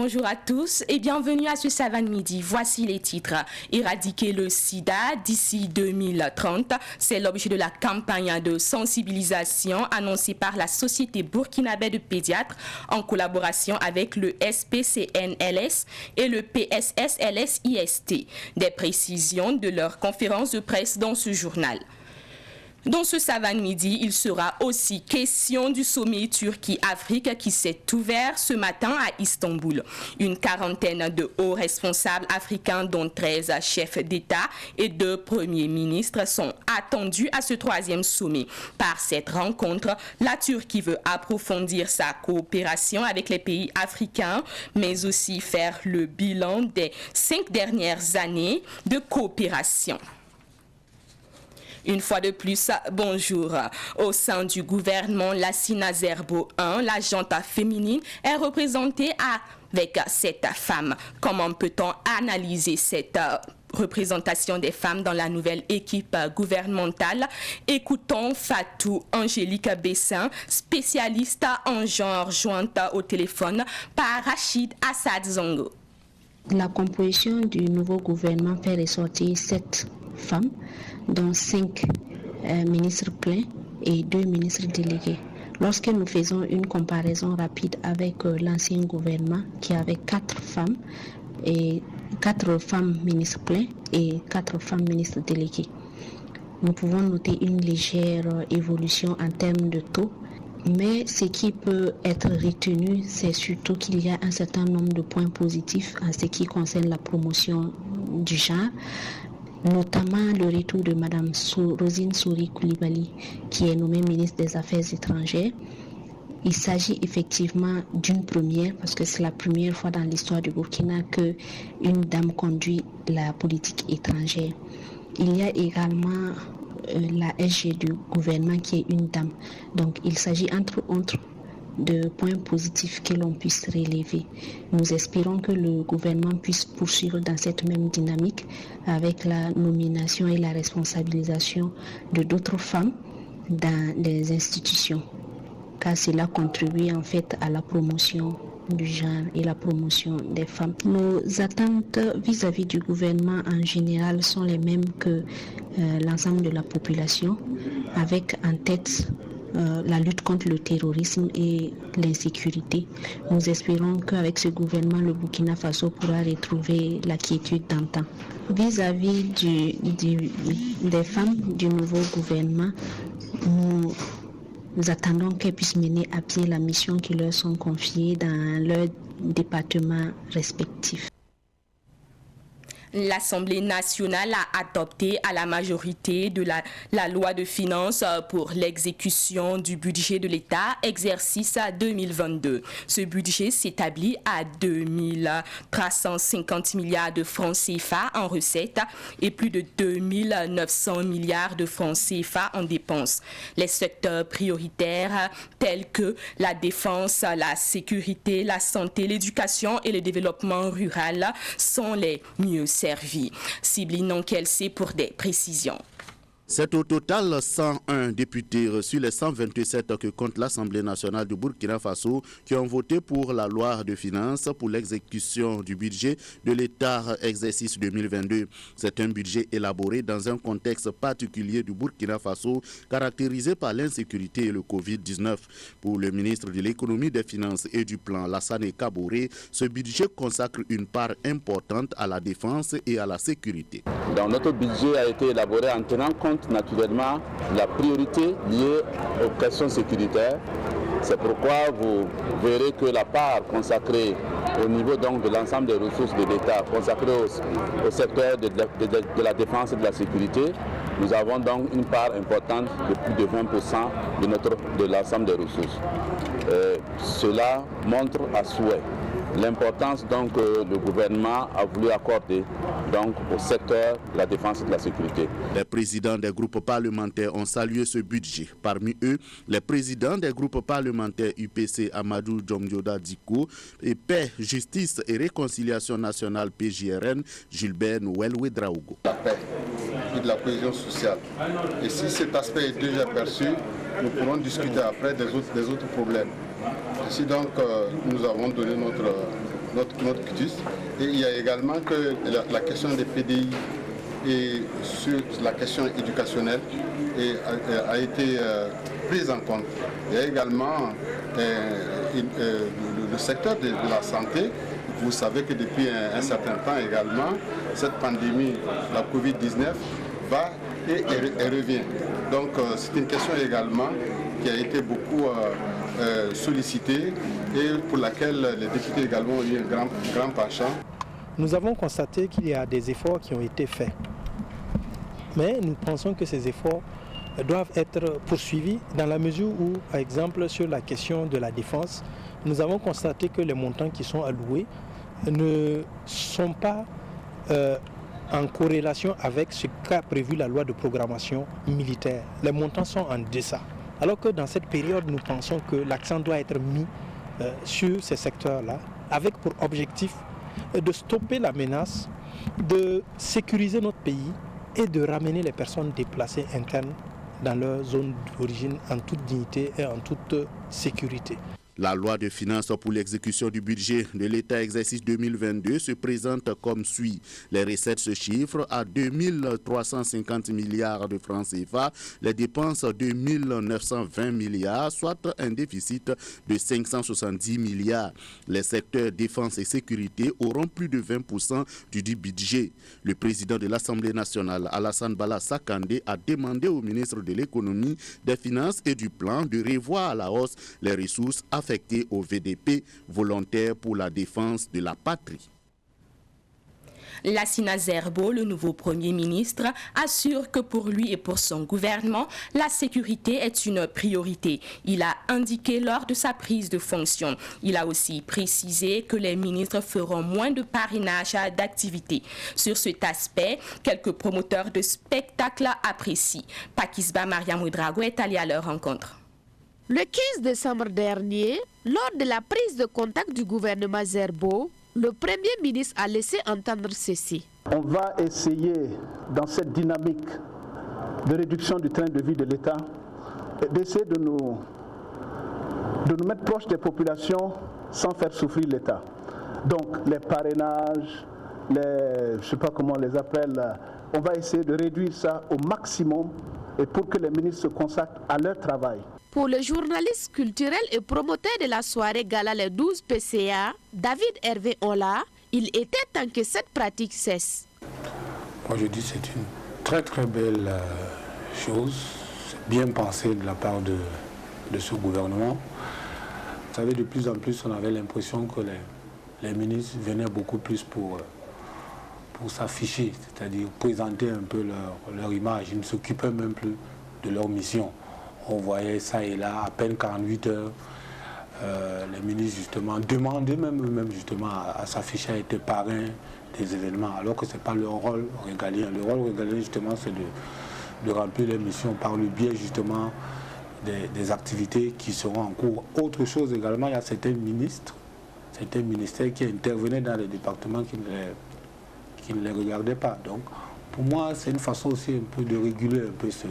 Bonjour à tous et bienvenue à ce Savane Midi. Voici les titres. Éradiquer le sida d'ici 2030, c'est l'objet de la campagne de sensibilisation annoncée par la Société burkinabé de pédiatres en collaboration avec le SPCNLS et le PSSLS-IST. Des précisions de leur conférence de presse dans ce journal. Dans ce Savane Midi, il sera aussi question du sommet Turquie-Afrique qui s'est ouvert ce matin à Istanbul. Une quarantaine de hauts responsables africains, dont 13 chefs d'État et 2 premiers ministres, sont attendus à ce 3e sommet. Par cette rencontre, la Turquie veut approfondir sa coopération avec les pays africains, mais aussi faire le bilan des 5 dernières années de coopération. Une fois de plus, bonjour. Au sein du gouvernement, la Sina Zerbo 1, la gente féminine, est représentée avec 7 femmes. Comment peut-on analyser cette représentation des femmes dans la nouvelle équipe gouvernementale? Écoutons Fatou Angélique Bessin, spécialiste en genre, jointe au téléphone par Rachid Assad Zongo. La composition du nouveau gouvernement fait ressortir 7 femmes, dont 5 ministres pleins et 2 ministres délégués. Lorsque nous faisons une comparaison rapide avec l'ancien gouvernement qui avait 4 femmes et 4 femmes ministres pleins et 4 femmes ministres délégués, nous pouvons noter une légère évolution en termes de taux. Mais ce qui peut être retenu, c'est surtout qu'il y a un certain nombre de points positifs en ce qui concerne la promotion du genre, notamment le retour de Mme Rosine Souri Koulibaly, qui est nommée ministre des Affaires étrangères. Il s'agit effectivement d'une première, parce que c'est la première fois dans l'histoire du Burkina qu'une dame conduit la politique étrangère. Il y a également la SG du gouvernement qui est une dame. Donc il s'agit entre autres de points positifs que l'on puisse relever. Nous espérons que le gouvernement puisse poursuivre dans cette même dynamique avec la nomination et la responsabilisation de d'autres femmes dans les institutions, car cela contribue en fait à la promotion du genre et la promotion des femmes. Nos attentes vis-à-vis du gouvernement en général sont les mêmes que l'ensemble de la population, avec en tête la lutte contre le terrorisme et l'insécurité. Nous espérons qu'avec ce gouvernement, le Burkina Faso pourra retrouver la quiétude d'antan. Vis-à-vis des femmes du nouveau gouvernement, nous attendons qu'elles puissent mener à pied la mission qui leur sont confiées dans leurs départements respectifs. L'Assemblée nationale a adopté à la majorité de la loi de finances pour l'exécution du budget de l'État, exercice 2022. Ce budget s'établit à 2350 milliards de francs CFA en recettes et plus de 2900 milliards de francs CFA en dépenses. Les secteurs prioritaires tels que la défense, la sécurité, la santé, l'éducation et le développement rural sont les mieux servi. Sibline Kelsey pour des précisions. C'est au total 101 députés reçus les 127 que compte l'Assemblée nationale du Burkina Faso qui ont voté pour la loi de finances pour l'exécution du budget de l'État exercice 2022. C'est un budget élaboré dans un contexte particulier du Burkina Faso caractérisé par l'insécurité et le Covid-19. Pour le ministre de l'Économie, des Finances et du Plan, Lassane Kaboré, ce budget consacre une part importante à la défense et à la sécurité. Donc notre budget a été élaboré en tenant compte naturellement la priorité liée aux questions sécuritaires. C'est pourquoi vous verrez que la part consacrée au niveau donc de l'ensemble des ressources de l'État, consacrée au secteur de la défense et de la sécurité, nous avons donc une part importante de plus de 20% de l'ensemble des ressources. Cela montre à souhait l'importance donc que le gouvernement a voulu accorder donc au secteur de la défense et de la sécurité. Les présidents des groupes parlementaires ont salué ce budget. Parmi eux, les présidents des groupes parlementaires UPC Amadou Djomdioda Diko et Paix, Justice et Réconciliation Nationale PJRN Gilbert Noël Ouedraogo. La paix et de la cohésion sociale. Et si cet aspect est déjà perçu, nous pourrons discuter après des autres problèmes. Ainsi donc, nous avons donné notre notre quitus. Et il y a également que la question des PDI et sur la question éducationnelle a été prise en compte. Il y a également le secteur de la santé. Vous savez que depuis un certain temps également, cette pandémie, la Covid-19, va et revient. Donc c'est une question également qui a été beaucoup sollicitée et pour laquelle les députés également ont eu un grand penchant. Nous avons constaté qu'il y a des efforts qui ont été faits. Mais nous pensons que ces efforts doivent être poursuivis dans la mesure où, par exemple, sur la question de la défense, nous avons constaté que les montants qui sont alloués ne sont pas en corrélation avec ce qu'a prévu la loi de programmation militaire. Les montants sont en deçà. Alors que dans cette période, nous pensons que l'accent doit être mis sur ces secteurs-là, avec pour objectif de stopper la menace, de sécuriser notre pays et de ramener les personnes déplacées internes dans leur zone d'origine en toute dignité et en toute sécurité. La loi de finances pour l'exécution du budget de l'État exercice 2022 se présente comme suit. Les recettes se chiffrent à 2350 milliards de francs CFA, les dépenses 2920 milliards, soit un déficit de 570 milliards. Les secteurs défense et sécurité auront plus de 20% du dit budget. Le président de l'Assemblée nationale, Alassane Bala Sakandé, a demandé au ministre de l'Économie, des Finances et du Plan de revoir à la hausse les ressources affectées au VDP, volontaire pour la défense de la patrie. Lassina Zerbo, le nouveau Premier ministre, assure que pour lui et pour son gouvernement, la sécurité est une priorité. Il a indiqué lors de sa prise de fonction. Il a aussi précisé que les ministres feront moins de parrainage d'activités. Sur cet aspect, quelques promoteurs de spectacles apprécient. Pakisba Mariam Ouedraogo est allé à leur rencontre. Le 15 décembre dernier, lors de la prise de contact du gouvernement Zerbo, le Premier ministre a laissé entendre ceci. On va essayer, dans cette dynamique de réduction du train de vie de l'État, d'essayer de nous mettre proche des populations sans faire souffrir l'État. Donc les parrainages, je ne sais pas comment on les appelle, on va essayer de réduire ça au maximum et pour que les ministres se consacrent à leur travail. Pour le journaliste culturel et promoteur de la soirée Gala les 12 PCA, David Hervé Ola, il était temps que cette pratique cesse. Moi je dis que c'est une très très belle chose, c'est bien pensé de la part de ce gouvernement. Vous savez, de plus en plus on avait l'impression que les ministres venaient beaucoup plus pour s'afficher, c'est-à-dire présenter un peu leur image, ils ne s'occupaient même plus de leur mission. On voyait ça et là, à peine 48 heures, les ministres justement demandaient même justement à s'afficher, à être parrain des événements, alors que ce n'est pas leur rôle régalien. Le rôle régalien justement c'est de remplir les missions par le biais justement des activités qui seront en cours. Autre chose également, il y a certains ministères qui intervenaient dans les départements qui ne les regardaient pas. Donc pour moi c'est une façon aussi un peu de réguler un peu ce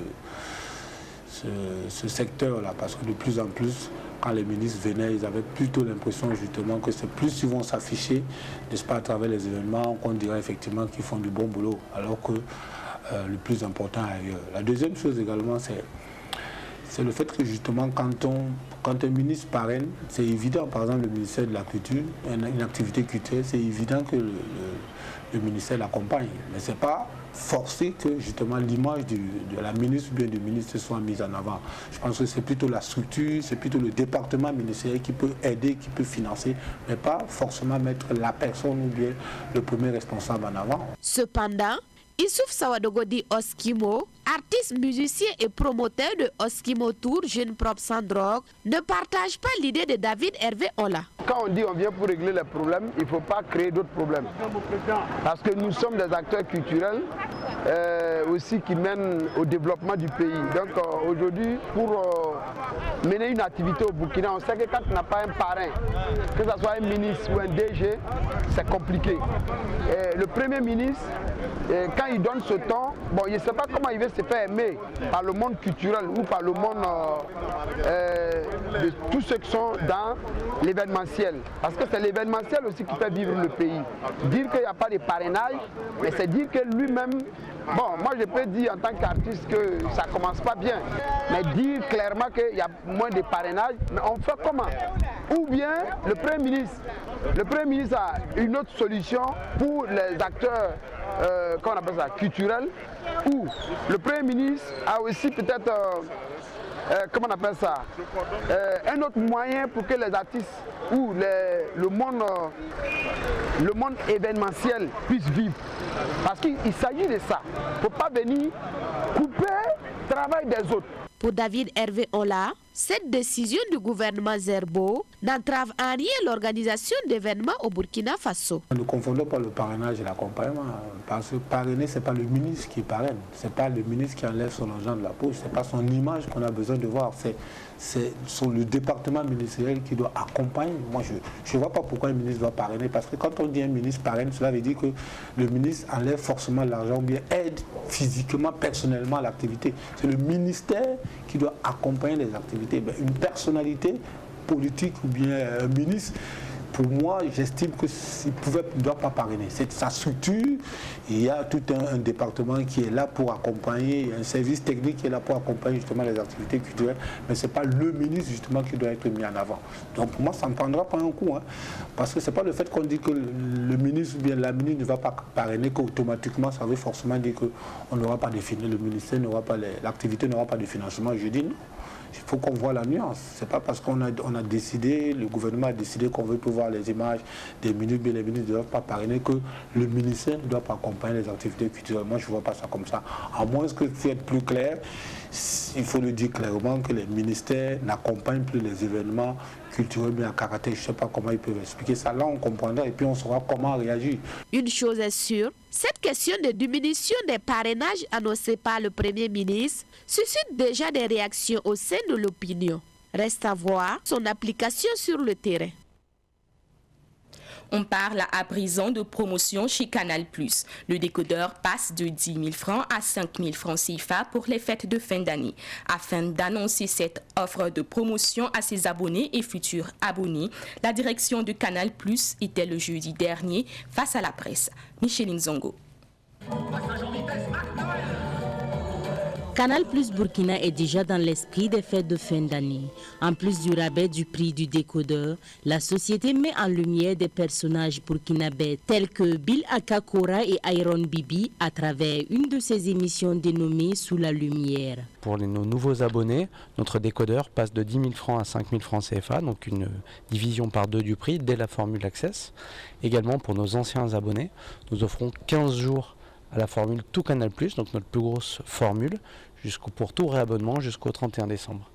secteur-là, parce que de plus en plus, quand les ministres venaient, ils avaient plutôt l'impression justement que c'est plus ils vont s'afficher, n'est-ce pas, à travers les événements, qu'on dirait effectivement qu'ils font du bon boulot, alors que le plus important est ailleurs. La deuxième chose également, c'est le fait que justement, quand un ministre parraine, c'est évident, par exemple le ministère de la Culture, une activité culturelle, c'est évident que le ministère l'accompagne, mais c'est pas forcer que justement l'image de la ministre ou bien du ministre soit mise en avant. Je pense que c'est plutôt la structure, c'est plutôt le département ministériel qui peut aider, qui peut financer, mais pas forcément mettre la personne ou bien le premier responsable en avant. Cependant, Issouf Sawadogodi Oskimo, artiste, musicien et promoteur de Oskimo Tour Jeunes Propres Sans Drogue, ne partage pas l'idée de David Hervé Ola. Quand on dit on vient pour régler les problèmes, il ne faut pas créer d'autres problèmes. Parce que nous sommes des acteurs culturels aussi qui mènent au développement du pays. Donc aujourd'hui, pour mener une activité au Burkina, on sait que quand tu n'as pas un parrain, que ce soit un ministre ou un DG, c'est compliqué. Et le Premier ministre, quand il donne ce temps, bon, il ne sait pas comment il veut se faire aimer par le monde culturel ou par le monde de tous ceux qui sont dans l'événementiel. Parce que c'est l'événementiel aussi qui fait vivre le pays. Dire qu'il n'y a pas de parrainage, mais c'est dire que lui-même, bon, moi je peux dire en tant qu'artiste que ça ne commence pas bien, mais dire clairement qu'il y a moins de parrainage, mais on fait comment? Ou bien le Premier ministre a une autre solution pour les acteurs comment on appelle ça, culturels, ou le Premier ministre a aussi peut-être comment on appelle ça, un autre moyen pour que les artistes ou le monde événementiel puisse vivre. Parce qu'il s'agit de ça. Il ne faut pas venir couper le travail des autres. Pour David Hervé Ola, cette décision du gouvernement Zerbo n'entrave en rien l'organisation d'événements au Burkina Faso. Ne confondons pas le parrainage et l'accompagnement, parce que parrainer, ce n'est pas le ministre qui parraine, ce n'est pas le ministre qui enlève son argent de la poche, ce n'est pas son image qu'on a besoin de voir, c'est le département ministériel qui doit accompagner. Moi, je ne vois pas pourquoi un ministre doit parrainer, parce que quand on dit un ministre parraine, cela veut dire que le ministre enlève forcément l'argent ou bien aide physiquement, personnellement à l'activité. C'est le ministère qui doit accompagner les activités. Une personnalité politique ou bien un ministre, pour moi, j'estime qu'il ne doit pas parrainer. C'est sa structure. Il y a tout un département qui est là pour accompagner, un service technique qui est là pour accompagner justement les activités culturelles, mais ce n'est pas le ministre justement qui doit être mis en avant. Donc pour moi, ça ne me prendra pas un coup, hein, parce que ce n'est pas le fait qu'on dit que le ministre ou bien la ministre ne va pas parrainer qu'automatiquement ça veut forcément dire qu'on n'aura pas de financement, le ministère n'aura pas, l'activité n'aura pas de financement. Je dis non. Il faut qu'on voit la nuance. Ce n'est pas parce qu'on a décidé, le gouvernement a décidé qu'on veut pouvoir les images des ministres, mais les ministres ne doivent pas parrainer, que le ministère ne doit pas accompagner les activités culturelles. Moi, je ne vois pas ça comme ça. À moins que c'est être plus clair, il faut le dire clairement que les ministères n'accompagnent plus les événements culturels mais à caractère. Je ne sais pas comment ils peuvent expliquer ça. Là, on comprendra et puis on saura comment réagir. Une chose est sûre, cette question de diminution des parrainages annoncée par le Premier ministre suscite déjà des réactions au sein de l'opinion. Reste à voir son application sur le terrain. On parle à présent de promotion chez Canal+. Le décodeur passe de 10 000 francs à 5 000 francs CFA pour les fêtes de fin d'année. Afin d'annoncer cette offre de promotion à ses abonnés et futurs abonnés, la direction de Canal+ était le jeudi dernier face à la presse. Micheline Zongo. Canal+ Burkina est déjà dans l'esprit des fêtes de fin d'année. En plus du rabais du prix du décodeur, la société met en lumière des personnages burkinabés tels que Bill Akakora et Iron Bibi à travers une de ses émissions dénommée Sous la lumière. Pour nos nouveaux abonnés, notre décodeur passe de 10 000 francs à 5 000 francs CFA, donc une division par 2 du prix dès la formule Access. Également pour nos anciens abonnés, nous offrons 15 jours à la formule Tout Canal+, donc notre plus grosse formule, pour tout réabonnement jusqu'au 31 décembre.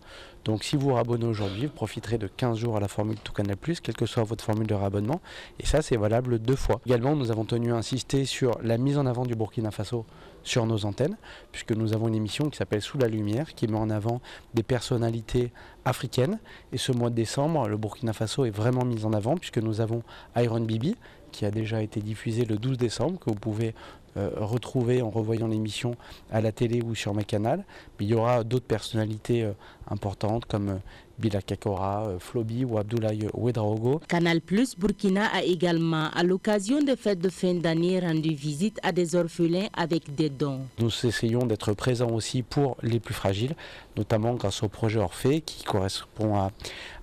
Donc si vous vous réabonnez aujourd'hui, vous profiterez de 15 jours à la formule Tout Canal+, quelle que soit votre formule de réabonnement, et ça c'est valable 2 fois. Également, nous avons tenu à insister sur la mise en avant du Burkina Faso sur nos antennes, puisque nous avons une émission qui s'appelle Sous la lumière, qui met en avant des personnalités africaines, et ce mois de décembre, le Burkina Faso est vraiment mis en avant, puisque nous avons Iron Bibi, qui a déjà été diffusé le 12 décembre, que vous pouvez retrouver en revoyant l'émission à la télé ou sur mes canaux. Mais il y aura d'autres personnalités importantes comme Bila Kakora, Flobi ou Abdoulaye Ouedraogo. Canal+ Burkina a également, à l'occasion des fêtes de fin d'année, rendu visite à des orphelins avec des dons. Nous essayons d'être présents aussi pour les plus fragiles, notamment grâce au projet Orphée qui correspond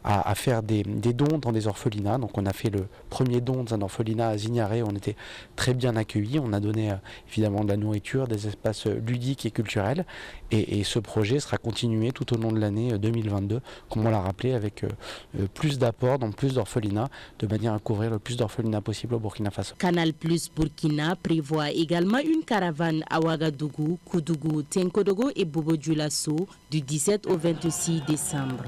à faire des dons dans des orphelinats. Donc on a fait le premier don dans un orphelinat à Zignaré, on était très bien accueillis, on a donné évidemment de la nourriture, des espaces ludiques et culturels, et ce projet sera continué tout au long de l'année 2022, comme on l'a rappelé, avec plus d'apports dans plus d'orphelinats, de manière à couvrir le plus d'orphelinats possible au Burkina Faso. Canal+ Burkina prévoit également une caravane à Ouagadougou, Koudougou, Tenkodogo et Bobo Dioulasso du 17 au 26 décembre.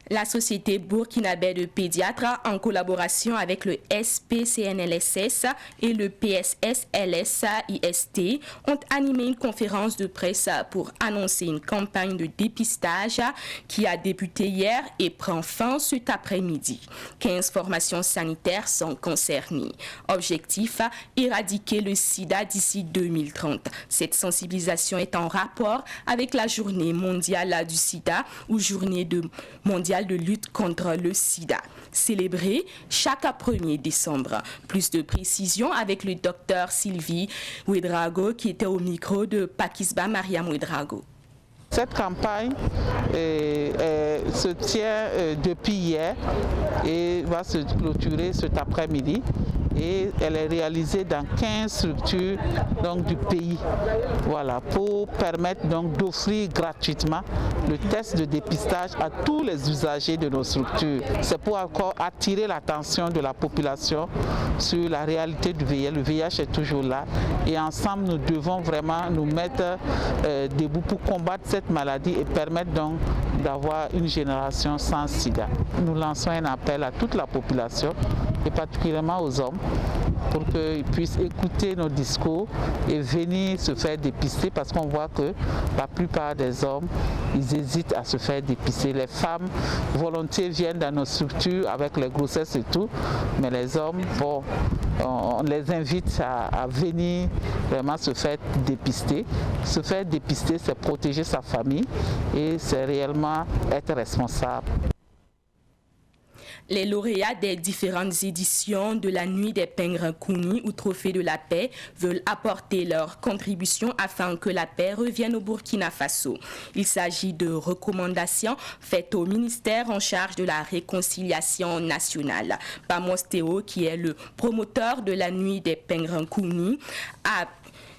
La société burkinabé de pédiatres, en collaboration avec le SPCNLSS et le PSSLS-IST, ont animé une conférence de presse pour annoncer une campagne de dépistage qui a débuté hier et prend fin cet après-midi. 15 formations sanitaires sont concernées. Objectif, éradiquer le sida d'ici 2030. Cette sensibilisation est en rapport avec la journée mondiale du sida ou journée mondiale de lutte contre le sida, célébrée chaque 1er décembre. Plus de précisions avec le docteur Sylvie Ouedraogo qui était au micro de Pakisba Mariam Ouedraogo. Cette campagne se tient depuis hier et va se clôturer cet après-midi. Et elle est réalisée dans 15 structures du pays. Voilà, pour permettre d'offrir gratuitement le test de dépistage à tous les usagers de nos structures. C'est pour encore attirer l'attention de la population sur la réalité du VIH. Le VIH est toujours là et ensemble nous devons vraiment nous mettre debout pour combattre cette maladie et permettre donc d'avoir une génération sans sida. Nous lançons un appel à toute la population et particulièrement aux hommes pour qu'ils puissent écouter nos discours et venir se faire dépister parce qu'on voit que la plupart des hommes, ils hésitent à se faire dépister. Les femmes volontiers viennent dans nos structures avec les grossesses et tout, mais les hommes, bon, on les invite à venir vraiment se faire dépister. Se faire dépister, c'est protéger sa famille et c'est réellement être responsable. Les lauréats des différentes éditions de la Nuit des Pingres Kouni ou Trophée de la Paix veulent apporter leur contribution afin que la paix revienne au Burkina Faso. Il s'agit de recommandations faites au ministère en charge de la réconciliation nationale. Bamos Théo, qui est le promoteur de la Nuit des Pingres Kouni, a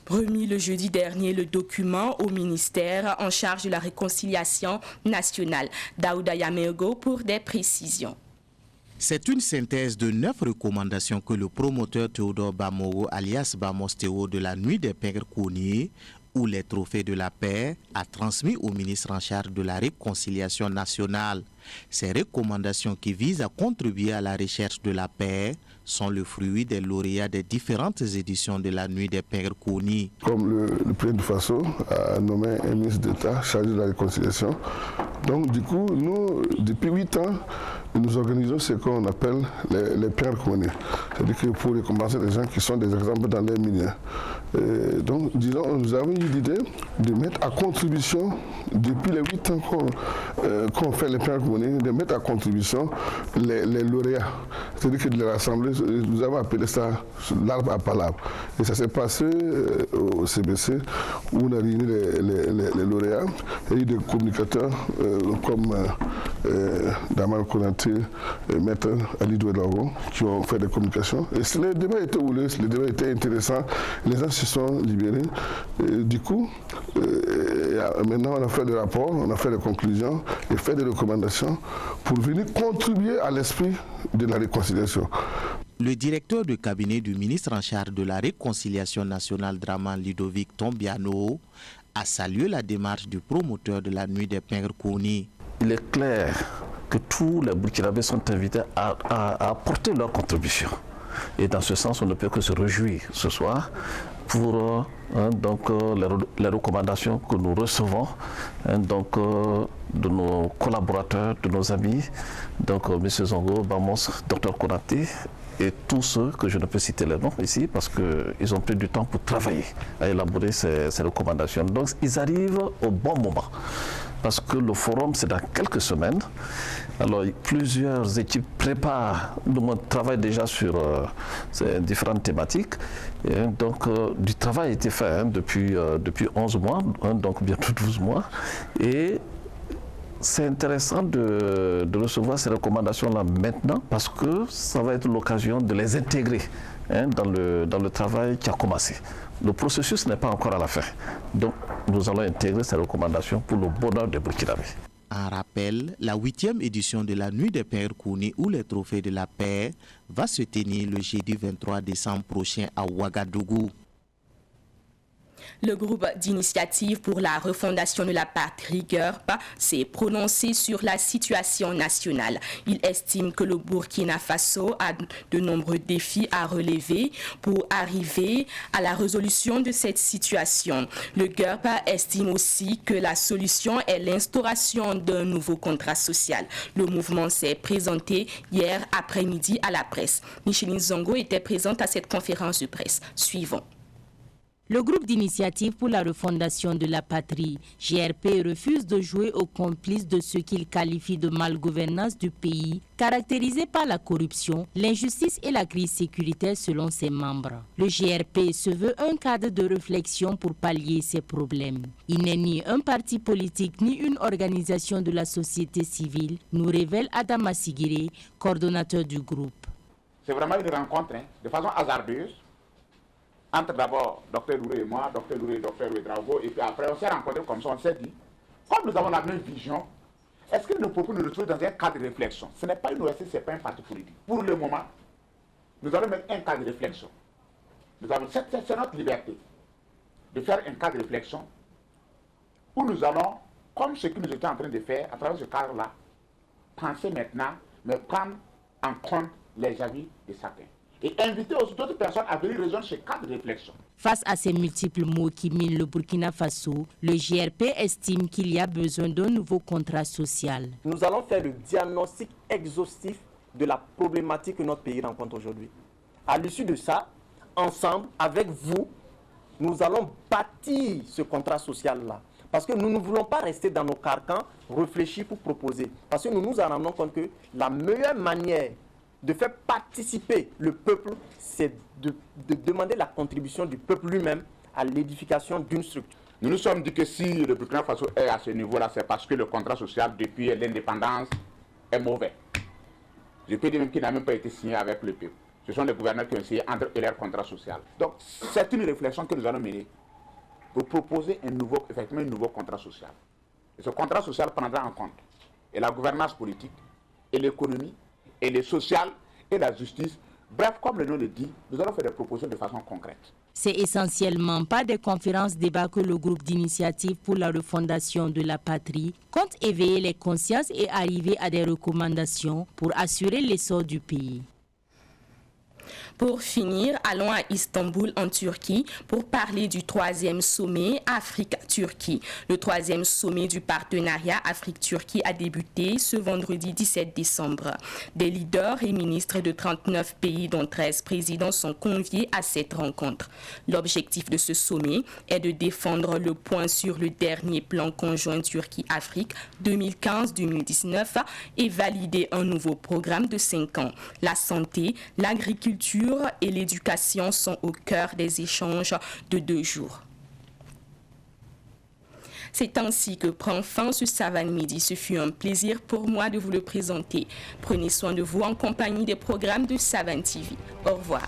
remis le jeudi dernier le document au ministère en charge de la réconciliation nationale. Daouda Yamergo pour des précisions. C'est une synthèse de 9 recommandations que le promoteur Théodore Bamoro, alias Bamos Théo de la Nuit des Pingres Kouni, ou les Trophées de la Paix, a transmis au ministre en charge de la réconciliation nationale. Ces recommandations qui visent à contribuer à la recherche de la paix sont le fruit des lauréats des différentes éditions de la Nuit des Pingres Kouni. Comme le président du Faso a nommé un ministre d'État chargé de la réconciliation, donc du coup, nous, depuis 8 ans, nous organisons ce qu'on appelle les Pingres Kouni. C'est-à-dire que pour récompenser des gens qui sont des exemples dans les milieux. Donc, disons, nous avons eu l'idée de mettre à contribution, depuis les 8 ans qu'on fait les Pingres Kouni, de mettre à contribution les lauréats. C'est-à-dire que de les rassembler, nous avons appelé ça l'arbre à palabre. Et ça s'est passé au CBC où on a réuni les lauréats. Il y a eu des communicateurs comme Daman Konaté et Maître Ali Douedago qui ont fait des communications. Et le débat était houleux, le débat était intéressant. Les gens se sont libérés. Et du coup, maintenant on a fait des rapports, on a fait des conclusions et fait des recommandations pour venir contribuer à l'esprit de la réconciliation. Le directeur de cabinet du ministre en charge de la réconciliation nationale, Draman Ludovic Tombiano, a salué la démarche du promoteur de la Nuit des Pingres Kouni. Il est clair que tous les Burkinabés sont invités à apporter leur contribution. Et dans ce sens, on ne peut que se réjouir ce soir pour les recommandations que nous recevons de nos collaborateurs, de nos amis, donc M. Zongo, Bamos, Dr Konaté et tous ceux que je ne peux citer les noms ici parce qu'ils ont pris du temps pour travailler à élaborer ces recommandations. Donc ils arrivent au bon moment. Parce que le forum, c'est dans quelques semaines. Alors, plusieurs équipes préparent, nous travaillons déjà sur ces différentes thématiques. Et donc, du travail a été fait depuis 11 mois, donc bientôt 12 mois. Et c'est intéressant de recevoir ces recommandations-là maintenant parce que ça va être l'occasion de les intégrer dans le travail qui a commencé. Le processus n'est pas encore à la fin. Donc, nous allons intégrer ces recommandations pour le bonheur des Burkinabés. En rappel, la 8e édition de la Nuit des Pingres Kouni ou les Trophées de la Paix va se tenir le jeudi 23 décembre prochain à Ouagadougou. Le groupe d'initiative pour la refondation de la patrie GURP s'est prononcé sur la situation nationale. Il estime que le Burkina Faso a de nombreux défis à relever pour arriver à la résolution de cette situation. Le GURP estime aussi que la solution est l'instauration d'un nouveau contrat social. Le mouvement s'est présenté hier après-midi à la presse. Micheline Zongo était présente à cette conférence de presse. Suivons. Le groupe d'initiative pour la refondation de la patrie, GRP, refuse de jouer au complice de ce qu'il qualifie de malgouvernance du pays, caractérisé par la corruption, l'injustice et la crise sécuritaire selon ses membres. Le GRP se veut un cadre de réflexion pour pallier ces problèmes. Il n'est ni un parti politique ni une organisation de la société civile, nous révèle Adama Sigire, coordonnateur du groupe. C'est vraiment une rencontre, de façon hasardeuse, entre d'abord Dr Louré et moi, Dr Louré et Dr Ouedraogo, et puis après on s'est rencontrés comme ça, on s'est dit, comme nous avons la même vision, est-ce qu'il nous faut nous retrouver dans un cadre de réflexion? Ce n'est pas une OSC, ce n'est pas un parti politique. Pour le moment, nous allons mettre un cadre de réflexion. C'est notre liberté de faire un cadre de réflexion où nous allons, comme ce que nous étions en train de faire à travers ce cadre-là, penser maintenant, mais prendre en compte les avis de chacun. Et inviter aussi d'autres personnes à venir rejoindre ce cadre de réflexion. Face à ces multiples maux qui minent le Burkina Faso, le GRP estime qu'il y a besoin d'un nouveau contrat social. Nous allons faire le diagnostic exhaustif de la problématique que notre pays rencontre aujourd'hui. À l'issue de ça, ensemble, avec vous, nous allons bâtir ce contrat social-là. Parce que nous ne voulons pas rester dans nos carcans, réfléchir pour proposer. Parce que nous nous en rendons compte que la meilleure manière de faire participer le peuple, c'est de demander la contribution du peuple lui-même à l'édification d'une structure. Nous nous sommes dit que si le Burkina Faso est à ce niveau-là, c'est parce que le contrat social depuis l'indépendance est mauvais. Je peux dire même qu'il n'a même pas été signé avec le peuple. Ce sont les gouverneurs qui ont signé entre eux leur contrat social. Donc c'est une réflexion que nous allons mener pour proposer un nouveau contrat social. Et ce contrat social prendra en compte et la gouvernance politique, et l'économie, et le social, et la justice. Bref, comme le nom le dit, nous allons faire des propositions de façon concrète. C'est essentiellement par des conférences-débats que le groupe d'initiative pour la refondation de la patrie compte éveiller les consciences et arriver à des recommandations pour assurer l'essor du pays. Pour finir, allons à Istanbul en Turquie pour parler du 3e sommet Afrique-Turquie. Le 3e sommet du partenariat Afrique-Turquie a débuté ce vendredi 17 décembre. Des leaders et ministres de 39 pays dont 13 présidents sont conviés à cette rencontre. L'objectif de ce sommet est de défendre le point sur le dernier plan conjoint Turquie-Afrique 2015-2019 et valider un nouveau programme de 5 ans. La santé, l'agriculture et l'éducation sont au cœur des échanges de 2 jours. C'est ainsi que prend fin ce Savane Midi. Ce fut un plaisir pour moi de vous le présenter. Prenez soin de vous en compagnie des programmes de Savane TV. Au revoir.